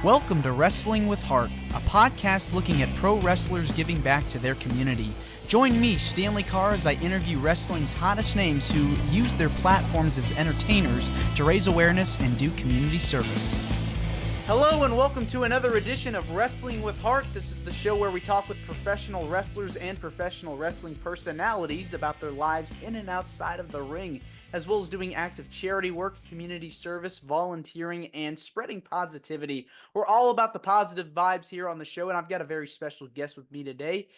Welcome to Wrestling with Heart, a podcast looking at pro wrestlers giving back to their community. Join me, Stanley Carr, as I interview wrestling's hottest names who use their platforms as entertainers to raise awareness and do community service. Hello and welcome to another edition of Wrestling with Heart. This is the show where we talk with professional wrestlers and professional wrestling personalities about their lives in and outside of the ring, as well as doing acts of charity work, community service, volunteering, and spreading positivity. We're all about the positive vibes here on the show, and I've got a very special guest with me today.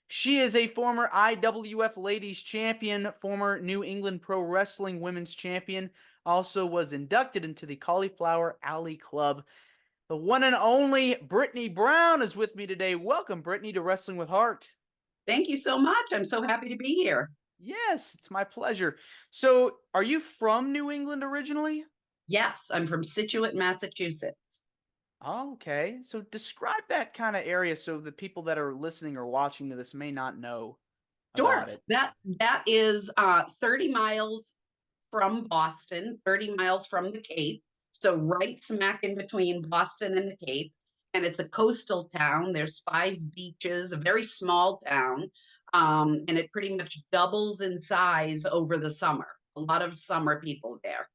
She is a former IWF Ladies Champion, former New England Pro Wrestling Women's Champion, also was inducted into the Cauliflower Alley Club. The one and only Brittany Brown is with me today. Welcome, Brittany, to Wrestling with Heart. Thank you so much. I'm so happy to be here. Yes, it's my pleasure. So, are you from New England originally? Yes, I'm from Scituate, Massachusetts. Oh, okay. So describe that kind of area so the people that are listening or watching to this may not know about Sure. it. That is 30 miles from Boston, 30 miles from the Cape. So right smack in between Boston and the Cape. And it's a coastal town. There's 5 beaches, a very small town. And it pretty much doubles in size over the summer. A lot of summer people there.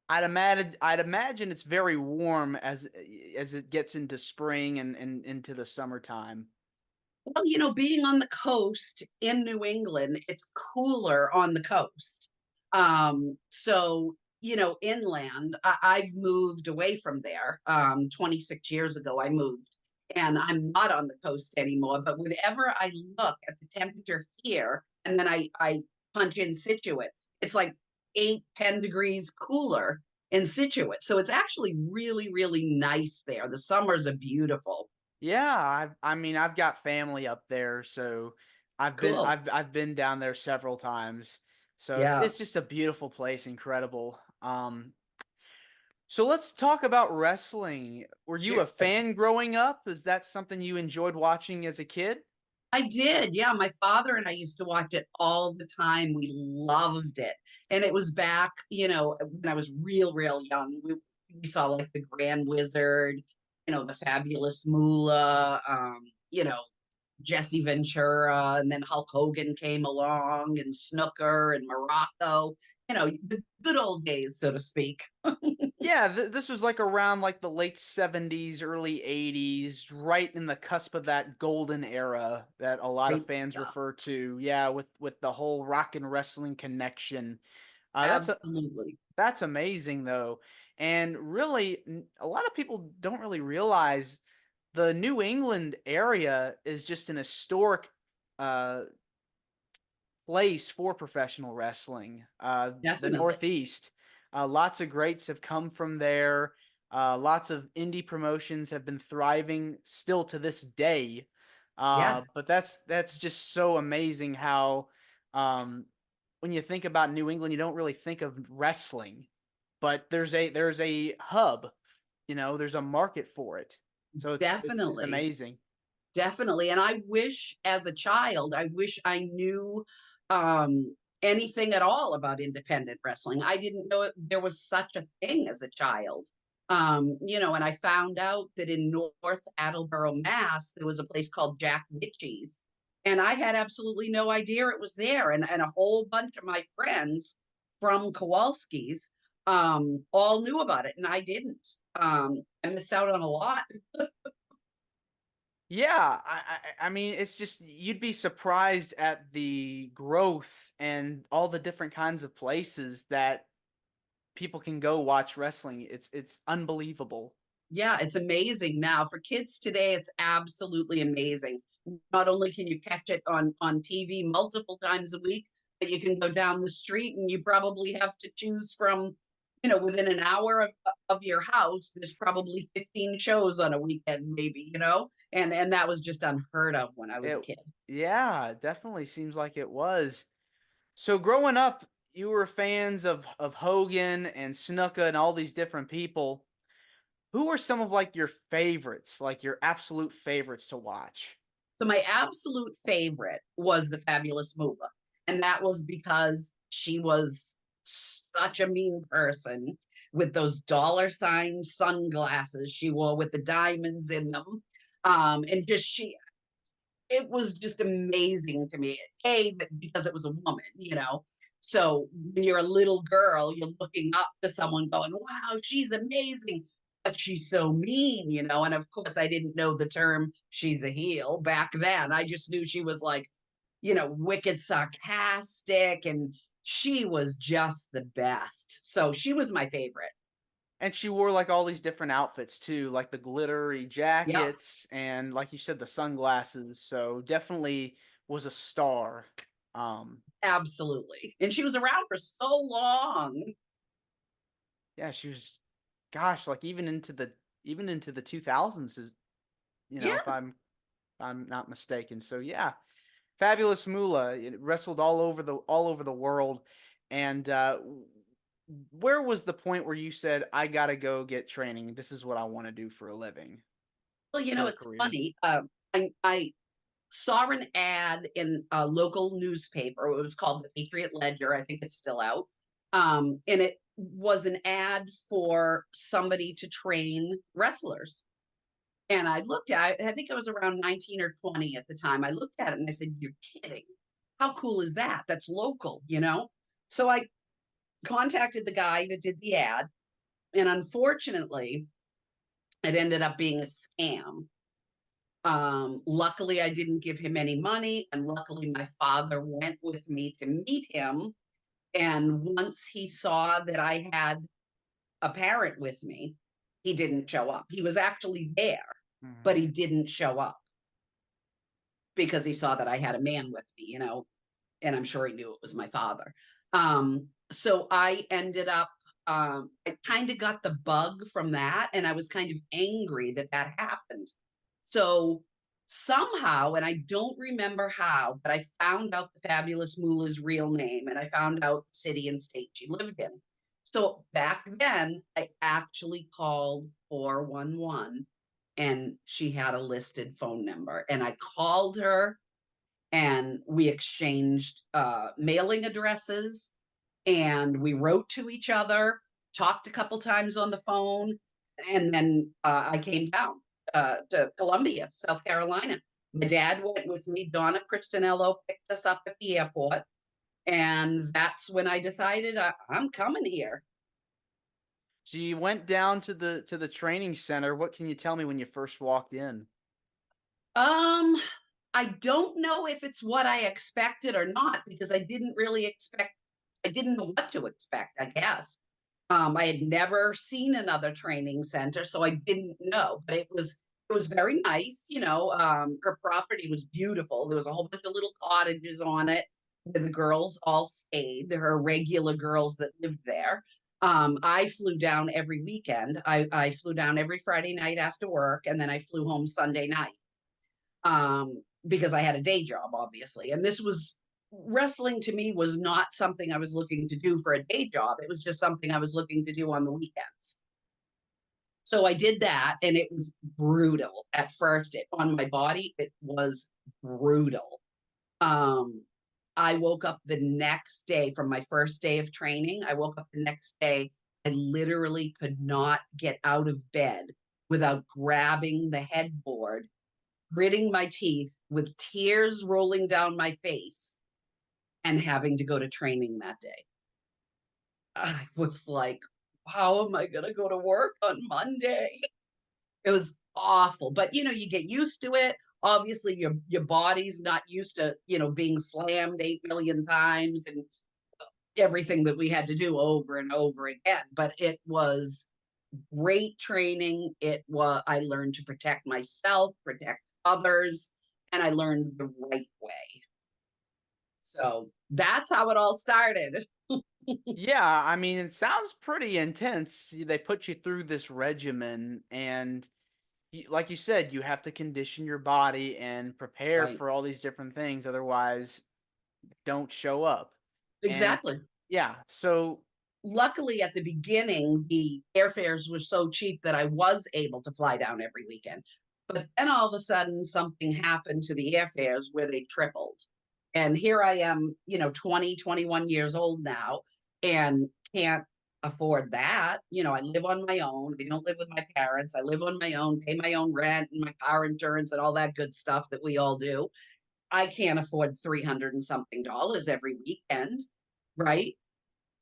I'd imagine it's very warm as it gets into spring and into the summertime. Well, being on the coast in New England, it's cooler on the coast. So, inland, I've moved away from there. 26 years ago, I moved, and I'm not on the coast anymore. But whenever I look at the temperature here, and then I punch in Scituate, it's like 8, 10 degrees cooler in Scituate. So it's actually really, really nice there. The summers are beautiful. Yeah, I've got family up there, so I've been Cool. I've been down there several times. So it's Yeah. it's just a beautiful place, incredible. So let's talk about wrestling. Were you Sure. a fan growing up? Is that something you enjoyed watching as a kid? I did. Yeah, my father and I used to watch it all the time. We loved it. And it was back, when I was real young. We saw like the Grand Wizard, the fabulous Moolah, Jesse Ventura, and then Hulk Hogan came along, and Snooker and Morocco, the good old days, so to speak. Yeah, this was like around like the late 70s, early 80s, right in the cusp of that golden era that a lot of Great fans stuff. refer to. Yeah, with the whole rock and wrestling connection. Absolutely. That's amazing though. And really a lot of people don't really realize the New England area is just an historic uh place for professional wrestling. The Definitely. Northeast, lots of greats have come from there. Lots of indie promotions have been thriving still to this day. Yes. But that's just so amazing how when you think about New England, you don't really think of wrestling, but there's a hub, there's a market for it. So it's Definitely. amazing. Definitely. And I wish as a child, I wish I knew um, anything at all about independent wrestling. I didn't know there was such a thing as a child. And I found out that in North Attleboro, Mass, there was a place called Jack Ritchie's. And I had absolutely no idea it was there. And a whole bunch of my friends from Kowalski's all knew about it, and I didn't. I missed out on a lot. Yeah, I mean, it's just you'd be surprised at the growth and all the different kinds of places that people can go watch wrestling. It's unbelievable. Yeah, it's amazing now. For kids today, it's absolutely amazing. Not only can you catch it on TV multiple times a week, but you can go down the street and you probably have to choose from, within an hour of your house, there's probably 15 shows on a weekend, maybe, and that was just unheard of when I was It a kid. Yeah, it definitely seems like it was. So growing up, you were fans of Hogan and Snuka and all these different people. Who were some of like your favorites, like your absolute favorites to watch? So my absolute favorite was the fabulous Moolah. And that was because she was such a mean person with those dollar sign sunglasses she wore with the diamonds in them. And just it was just amazing to me. Because it was a woman, you know. So when you're a little girl, you're looking up to someone going, wow, she's amazing. But she's so mean, you know. And of course, I didn't know the term she's a heel back then. I just knew she was like, you know, wicked sarcastic, and she was just the best. So she was my favorite. And she wore, like, all these different outfits too, like the glittery Yeah, jackets and, like you said, the sunglasses, so definitely was a star. Um, absolutely. And she was around for so long. yeah, she was gosh, like, even into the 2000s is Yeah. if I'm not mistaken, so yeah. Fabulous Moolah, it wrestled all over the world, and, where was the point where you said, "I gotta go get training, this is what I wanna do for a living, Well, you know, for a it's career?" funny. I saw an ad in a local newspaper. It was called the Patriot Ledger. I think it's still out. And it was an ad for somebody to train wrestlers. And I looked at it, I think I was around 19 or 20 at the time. I looked at it and I said, you're kidding. How cool is that? That's local, you know? So I contacted the guy that did the ad. And unfortunately, it ended up being a scam. Luckily, I didn't give him any money, and luckily, my father went with me to meet him. And once he saw that I had a parent with me, he didn't show up. He was actually there, but Mhm. he didn't show up because he saw that I had a man with me, you know, and I'm sure he knew it was my father. So I ended up, I kind of got the bug from that, and I was kind of angry that that happened. So somehow, and I don't remember how, but I found out the fabulous Moolah's real name, and I found out the city and state she lived in. So back then, I actually called 411, and she had a listed phone number, and I called her and we exchanged mailing addresses, and we wrote to each other, talked a couple times on the phone, and then I came down to Columbia, South Carolina. My dad went with me. Donna Christinello picked us up at the airport, and that's when I decided I'm coming here. So you went down to the training center, what can you tell me when you first walked in? Um, I don't know if it's what I expected or not because I didn't really expect. I didn't know what to expect, I guess. I had never seen another training center, so I didn't know, but it was very nice, you know. Her property was beautiful. There was a whole bunch of little cottages on it where the girls all stayed, her regular girls that lived there. I flew down every weekend. I flew down every Friday night after work, and then I flew home Sunday night because I had a day job, obviously. And this was wrestling to me was not something I was looking to do for a day job. It was just something I was looking to do on the weekends. So I did that, and it was brutal at first. On my body, it was brutal. Um, I woke up the next day from my first day of training. I woke up the next day. I literally could not get out of bed without grabbing the headboard, gritting my teeth with tears rolling down my face and having to go to training that day. I was like, how am I going to go to work on Monday? It was awful, but you know, you get used to it. Obviously, your body's not used to, you know, being slammed 8 million times and everything that we had to do over and over again, but it was great training. It was I learned to protect myself, protect others, and I learned the right way. So that's how it all started. Yeah, I mean, it sounds pretty intense. They put you through this regimen, and like you said, you have to condition your body and prepare Right. for all these different things. Otherwise, don't show up. And Exactly. yeah, so Luckily, at the beginning, the airfares were so cheap that I was able to fly down every weekend. But then all of a sudden, something happened to the airfares where they tripled. And here I am, you know, 20, 21 years old now, and can't afford that. You know, I live on my own. I don't live with my parents. I live on my own, pay my own rent and my car insurance and all that good stuff that we all do. I can't afford 300 and something dollars every weekend, right?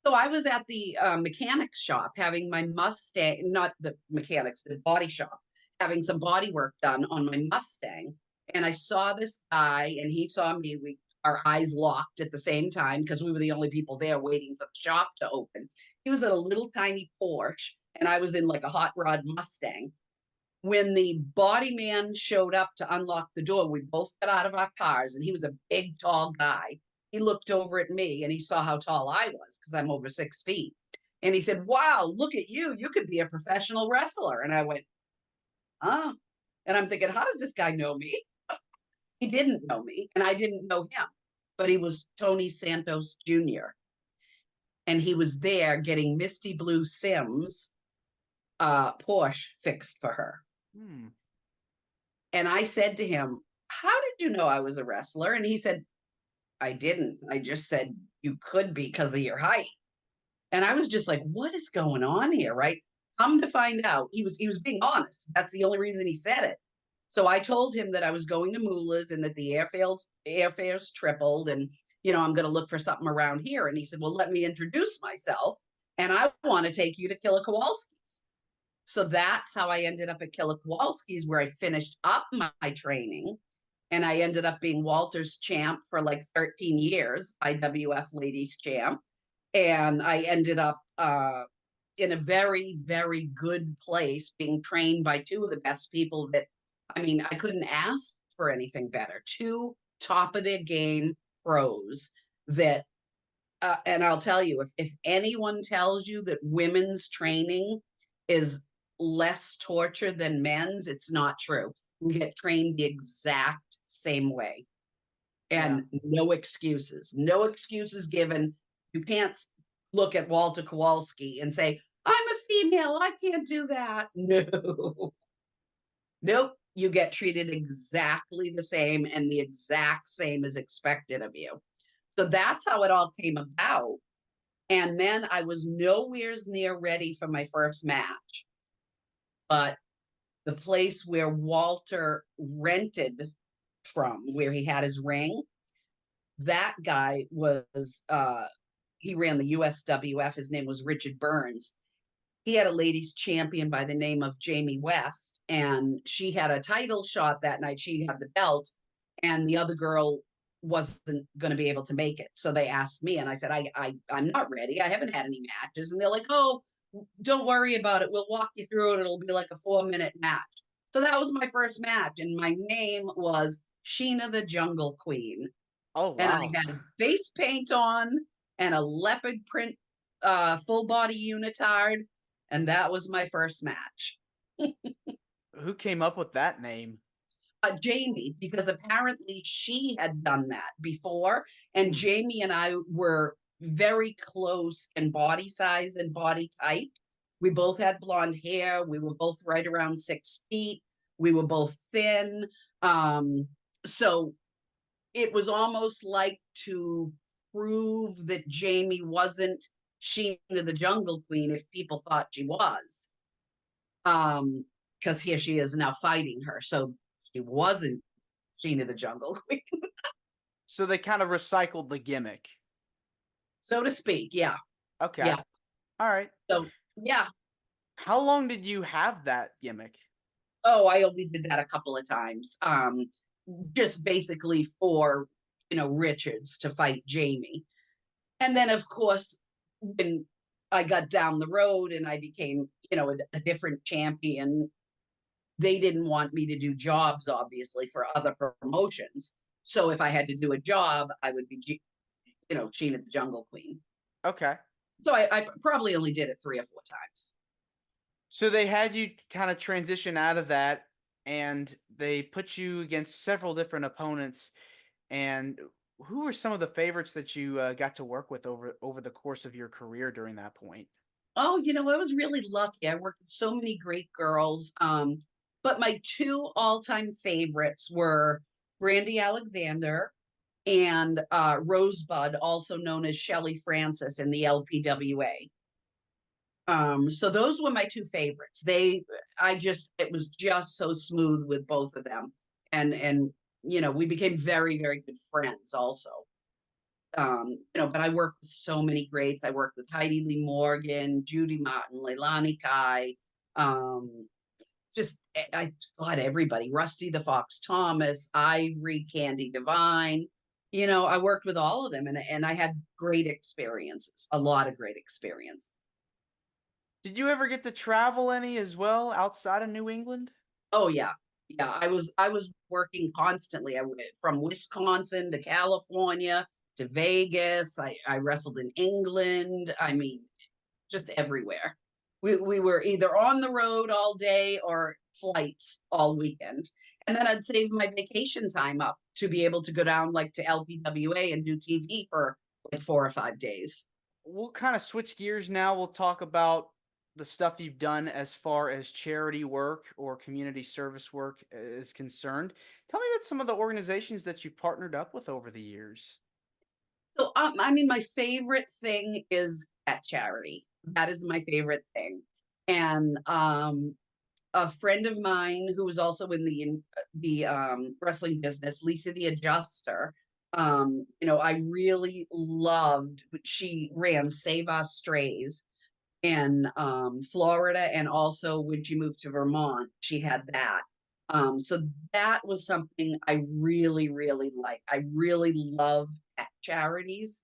So I was at the mechanics shop having my Mustang, not the mechanics, the body shop, having some body work done on my Mustang. And I saw this guy and he saw me. Our eyes locked at the same time because we were the only people there waiting for the shop to open. He was in a little tiny Porsche and I was in like a hot rod Mustang. When the body man showed up to unlock the door, we both got out of our cars and he was a big, tall guy. He looked over at me and he saw how tall I was because I'm over 6 feet. And he said, "Wow, look at you. You could be a professional wrestler." And I went, "Huh?" And I'm thinking, how does this guy know me? He didn't know me and I didn't know him, but he was Tony Santos Jr. And he was there getting Misty Blue Sims Porsche fixed for her. Hmm. And I said to him, "How did you know I was a wrestler?" And he said, "I didn't. I just said you could be because of your height." And I was just like, what is going on here? Right. Come to find out, he was being honest. That's the only reason he said it. So I told him that I was going to Moolah's and that the airfares tripled and I'm going to look for something around here. And he said, "Well, let me introduce myself. And I want to take you to Kowalski's." So that's how I ended up at Kowalski's, where I finished up my training. And I ended up being Walter's champ for like 13 years, IWF ladies champ. And I ended up in a very, very good place being trained by two of the best people that, I mean, I couldn't ask for anything better. Two top of their game pros that, and I'll tell you, if anyone tells you that women's training is less torture than men's, it's not true. We get trained the exact same way. Yeah. And no excuses. No excuses given. You can't look at Walter Kowalski and say, "I'm a female, I can't do that." No. Nope. You get treated exactly the same, and the exact same is expected of you. So that's how it all came about. And then I was nowhere near ready for my first match. But the place where Walter rented from, where he had his ring, that guy was he ran the USWF. His name was Richard Burns. He had a ladies champion by the name of Jamie West, and she had a title shot that night. She had the belt, and the other girl wasn't going to be able to make it. So they asked me, and I said, I'm not ready. I haven't had any matches. And they're like, "Oh, don't worry about it. We'll walk you through it. It'll be like a 4-minute match." So that was my first match, and my name was Sheena the Jungle Queen. Oh, And I wow. had face paint on and a leopard print full body unitard, and that was my first match. Who came up with that name? Jamie, because apparently she had done that before, and Jamie and I were very close in body size and body type. We both had blonde hair. We were both right around 6 feet. We were both thin. So it was almost like to prove that Jamie wasn't Sheena the Jungle Queen if people thought she was. Because here she is now fighting her. So she wasn't Sheena the Jungle Queen, So they kind of recycled the gimmick. so to speak. Yeah. Okay. Yeah. All right. So, yeah. How long did you have that gimmick? Oh, I only did that a couple of times. Just basically for, Richards to fight Jamie. And then, of course, when I got down the road and I became, a different champion, they didn't want me to do jobs, obviously, for other promotions. So if I had to do a job, I would be, Sheena the Jungle Queen. Okay. So I probably only did it 3 or 4 times. So they had you kind of transition out of that, and they put you against several different opponents. And who were some of the favorites that you got to work with over the course of your career during that point? Oh, I was really lucky. I worked with so many great girls. But my 2 all-time favorites were Brandy Alexander and Rosebud, also known as Shelley Francis in the LPWA. So those were my two favorites. It was just so smooth with both of them. And we became very, very good friends also. But I worked with so many greats. I worked with Heidi Lee Morgan, Judy Martin, Leilani Kai, um, I got everybody, Rusty the Fox Thomas, Ivory, Candy Divine. I worked with all of them, and I had great experiences, a lot of great experience. Did you ever get to travel any as well outside of New England? Oh yeah. Yeah, I was working constantly. I went from Wisconsin to California to Vegas. I wrestled in England. I mean, just everywhere. We were either on the road all day or flights all weekend. And then I'd save my vacation time up to be able to go down like to LPWA and do TV for like 4 or 5 days. We'll kind of switch gears now. We'll talk about the stuff you've done as far as charity work or community service work is concerned. Tell me about some of the organizations that you partnered up with over the years. So I mean, my favorite thing is at charity. That is my favorite thing. And a friend of mine who was also in the wrestling business, Lisa the Adjuster. I really loved. She ran Save Our Strays in Florida, and also when she moved to Vermont, she had that. So that was something I really, really like. I really love at charities,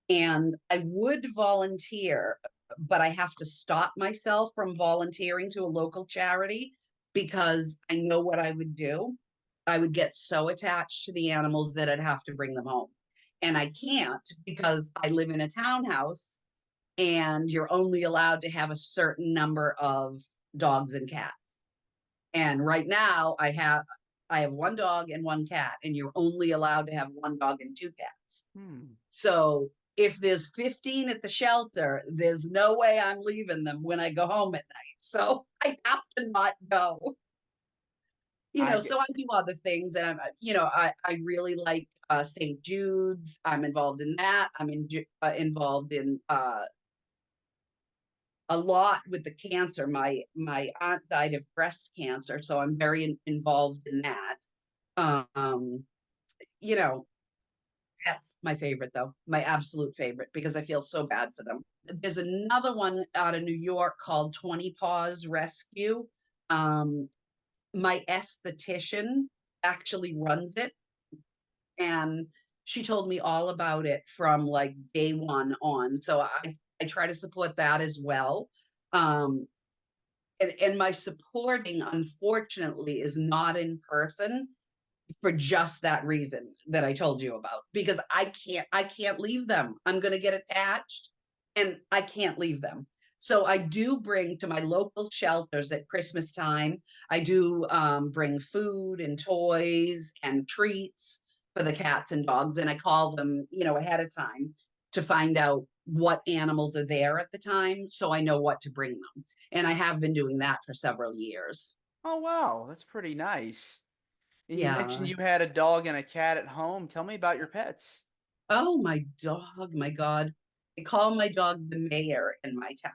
and I would volunteer, but I have to stop myself from volunteering to a local charity because I know what I would do. I would get so attached to the animals that I'd have to bring them home. And I can't because I live in a townhouse and you're only allowed to have a certain number of dogs and cats. And right now I have one dog and one cat, and you're only allowed to have one dog and two cats. Hmm. So if there's 15 at the shelter, there's no way I'm leaving them when I go home at night. So I have to not go. I get, So I do other things, and I really like St. Jude's. I'm involved in that. Involved in a lot with the cancer. My aunt died of breast cancer, so I'm very involved in that. Um, you know, that's my favorite though, my absolute favorite, because I feel so bad for them. There's another one out of New York called 20 Paws Rescue. Um, my esthetician actually runs it, and she told me all about it from like day one on. So I try to support that as well. Um, and my supporting, unfortunately, is not in person for just that reason that I told you about, because I can't leave them. I'm going to get attached and I can't leave them. So I do bring to my local shelters at Christmas time. I do bring food and toys and treats for the cats and dogs, and I call them, ahead of time to find out what animals are there at the time, so I know what to bring them. And I have been doing that for several years. oh, wow. That's pretty nice. And you mentioned Yeah. you had a dog and a cat at home. Tell me about your pets. Oh, my dog, my God. I call my dog the mayor in my town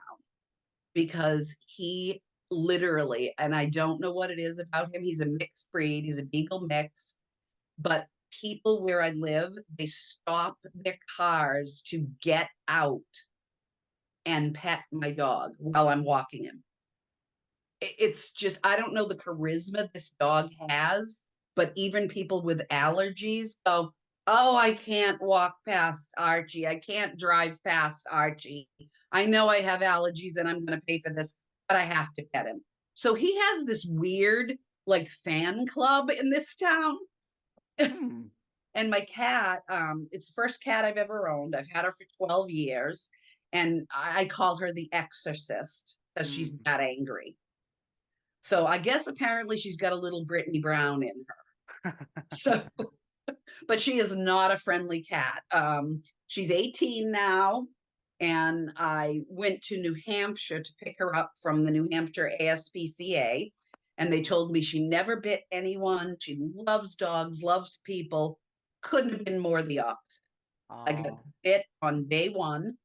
because he literally, and I don't know what it is about him, he's a mixed breed, he's a beagle mix, but people where I live, they stop their cars to get out and pet my dog while I'm walking him. It's just, I don't know the charisma this dog has, but even people with allergies go, oh, I can't walk past Archie. I can't drive past Archie. I know I have allergies and I'm going to pay for this, but I have to pet him. So he has this weird, like, fan club in this town. Hmm. And my cat, it's the first cat I've ever owned. I've had her for 12 years. And I call her the exorcist because she's Hmm. that angry. So I guess apparently she's got a little Brittany Brown in her. So, but she is not a friendly cat. She's 18 now, and I went to New Hampshire to pick her up from the New Hampshire ASPCA, and they told me she never bit anyone. She loves dogs, loves people. Couldn't have been more the opposite. I got Oh, bit on day one,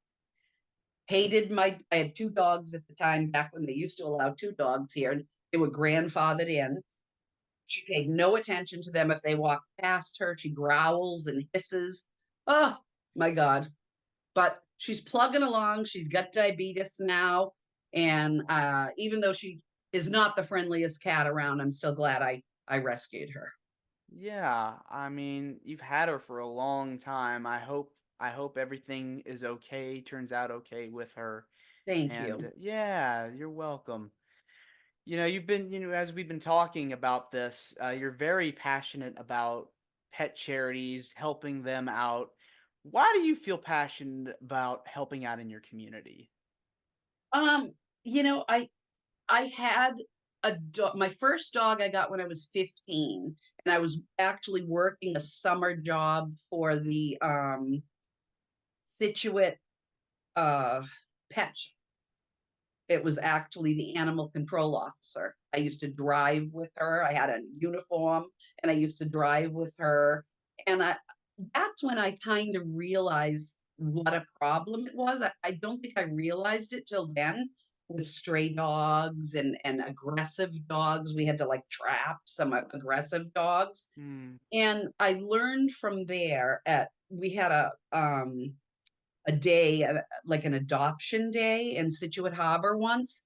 hated I had 2 dogs at the time back when they used to allow 2 dogs here, and they were grandfathered in. She paid no attention to them if they walked past her. She growls and hisses. Oh my God. But she's plugging along. She's got diabetes now. And even though she is not the friendliest cat around, I'm still glad I rescued her. Yeah, I mean, you've had her for a long time. I hope everything is okay, turns out okay with her. Thank And you. yeah, you're welcome. As we've been talking about this, you're very passionate about pet charities, helping them out. Why do you feel passionate about helping out in your community? Um, I had a dog. My first dog I got when I was 15, and I was actually working a summer job for the Situate uh pet. It was actually the animal control officer. I used to drive with her. I had a uniform and I used to drive with her. And that's when I kind of realized what a problem it was. I don't think I realized it till then with stray dogs and aggressive dogs. We had to like trap some aggressive dogs. Hmm. And I learned from there at we had a day, like an adoption day in Situate Harbor once.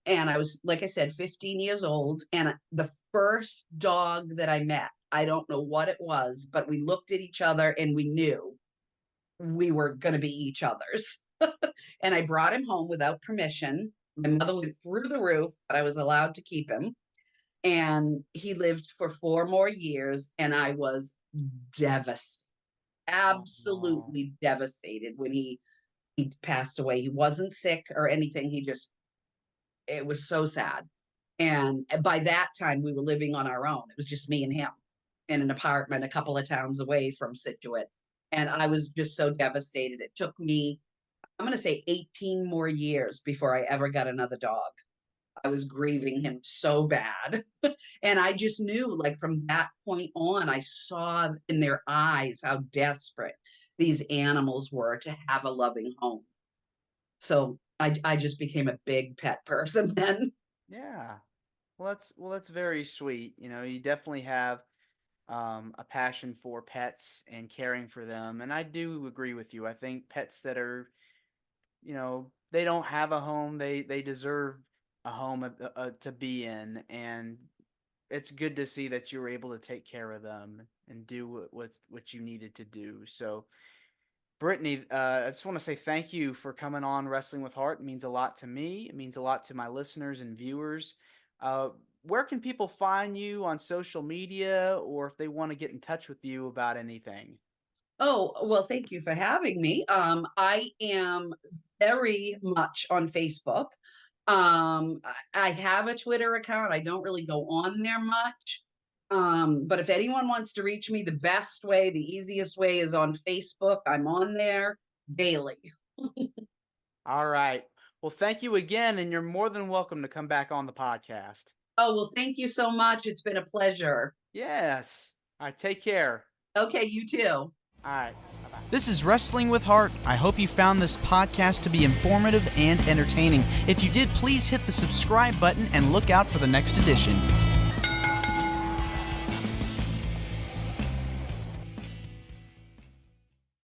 And I was, like I said, 15 years old. And the first dog that I met, I don't know what it was, but we looked at each other and we knew we were going to be each other's. And I brought him home without permission. My mother went through the roof, but I was allowed to keep him. And he lived for 4 more years. And I was devastated, Oh, absolutely devastated when he passed away. He wasn't sick or anything. It was so sad. And by that time, we were living on our own. It was just me and him in an apartment a couple of towns away from Situate. And I was just so devastated. It took me, I'm going to say 18 more years before I ever got another dog. I was grieving him so bad. And I just knew, like, from that point on, I saw in their eyes how desperate these animals were to have a loving home. So I just became a big pet person then. yeah. Well, that's very sweet. You definitely have a passion for pets and caring for them, and I do agree with you. I think pets that are, they don't have a home, they deserve a home to be in, and it's good to see that you were able to take care of them and do what you needed to do. So, Brittany, I just want to say thank you for coming on Wrestling with Heart. It means a lot to me. It means a lot to my listeners and viewers. Uh, where can people find you on social media, or if they want to get in touch with you about anything? Oh, well, thank you for having me. I am very much on Facebook. I have a Twitter account. I don't really go on there much. But if anyone wants to reach me, the best way, the easiest way is on Facebook. I'm on there daily. All right. Well, thank you again, and you're more than welcome to come back on the podcast. Oh, well, thank you so much. It's been a pleasure. Yes. All right. Take care. Okay, you too. All right. Bye bye. This is Wrestling with Heart. I hope you found this podcast to be informative and entertaining. If you did, please hit the subscribe button and look out for the next edition.